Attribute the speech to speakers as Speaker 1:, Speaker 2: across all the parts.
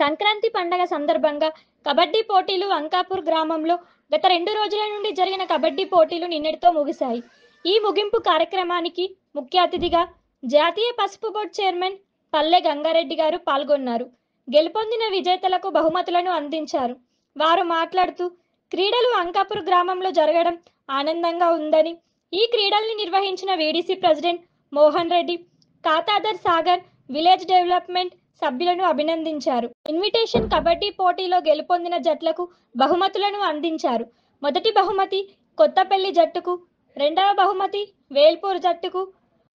Speaker 1: సంక్రాంతి పండగ సందర్భంగా కబడ్డీ పోటీలు అంకాపూర్ గ్రామంలో గత 2 రోజుల నుండి జరిగిన కబడ్డీ పోటీలు నిన్నటితో ముగిశాయి. ఈ ముగింపు కార్యక్రమానికి ముఖ్య అతిథిగా జాతీయ పసుపు బోర్డు చైర్మన్ పల్లె గంగారెడ్డి గారు పాల్గొన్నారు. గెలుపొందిన విజేతలకు బహుమతులను అందించారు. వారు మాట్లాడుతూ క్రీడలు అంకాపూర్ గ్రామంలో జరగడం ఆనందంగా ఉందని, ఈ క్రీడల్ని నిర్వహించిన వీడీసీ ప్రెసిడెంట్ మోహన్ రెడ్డి, ఖాతాదార్ సాగర్ విలేజ్ డెవలప్మెంట్ సభ్యులను అభినందించారు. ఇన్విటేషన్ కబడ్డీ పోటీలో గెలుపొందిన జట్లకు బహుమతులను అందించారు. మొదటి బహుమతి కొత్తపల్లి జట్టుకు, రెండవ బహుమతి వేల్పూర్ జట్టుకు,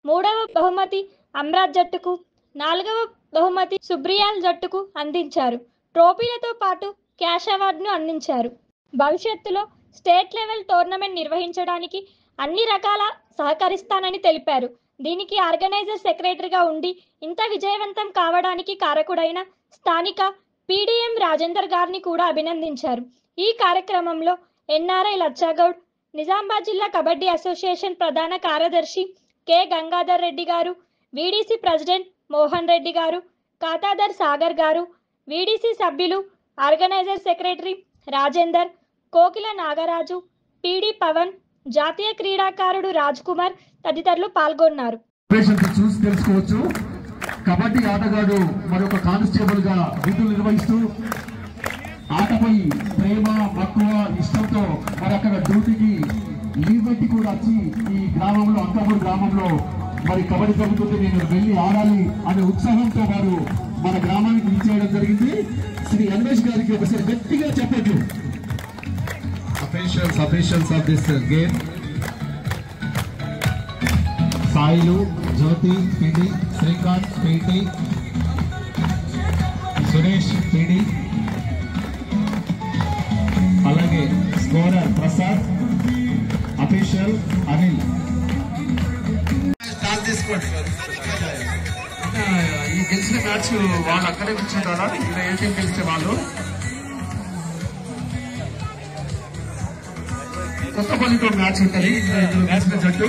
Speaker 1: మూడవ బహుమతి అమ్రాజ్ జట్టుకు, నాలుగవ బహుమతి సుబ్రియాల్ జట్టుకు అందించారు. ట్రోఫీలతో పాటు క్యాష్ అవార్డును అందించారు. భవిష్యత్తులో స్టేట్ లెవెల్ టోర్నమెంట్ నిర్వహించడానికి అన్ని రకాల సహకరిస్తానని తెలిపారు. దీనికి ఆర్గనైజర్ సెక్రటరీగా ఉండి ఇంత విజయవంతం కావడానికి కారకుడైన స్థానిక పీడీఎం రాజేందర్ గారిని కూడా అభినందించారు. ఈ కార్యక్రమంలో ఎన్ఆర్ఐ లచ్చాగౌడ్, నిజామాబాద్ జిల్లా కబడ్డీ అసోసియేషన్ ప్రధాన కార్యదర్శి కె గంగాధర్ రెడ్డి గారు, వీడీసీ ప్రెసిడెంట్ మోహన్ రెడ్డి గారు, ఖాతాదార్ సాగర్ గారు, వీడీసీ సభ్యులు, ఆర్గనైజర్ సెక్రటరీ రాజేందర్, కోకిల నాగరాజు, పీడి పవన్, జాతీయ క్రీడాకారుడు రాజ్ కుమార్ తదితరులు పాల్గొన్నారు.
Speaker 2: చూసి తెలుసుకోవచ్చు. కబడ్డీ ఆటగాడు మరొక కానిస్టేబుల్ గా విధులు నిర్వహిస్తూ ఆటపై ప్రేమ, మక్కువ, ఇష్టంతో మరొక డ్యూటీకి లీవ్ పెట్టి కూడా వచ్చి ఈ గ్రామంలో అంకాపూర్ గ్రామంలో మరి కబడ్డీ జరుగుతుంటే నేను వెళ్ళి ఆడాలి అనే ఉత్సాహంతో వారు మన గ్రామానికి విచ్చేయడం జరిగింది. శ్రీ అన్వేష్ గారికి ఒకసారి గట్టిగా చెప్పట్లు. Officials of this game, Sailu, Jyoti, PD, Srikant, PT, Suresh, PD, alage scorer Prasad, official Anil. Start this one. ఈ గెలిచిన మ్యాచ్ వాళ్ళు అక్కడే కూర్చుంటారా? ఇలా ఏ టీం గెలిస్తే వాళ్ళు కొత్తపల్లితో మ్యాచ్ ఉంటుంది. మ్యాచ్ జట్టు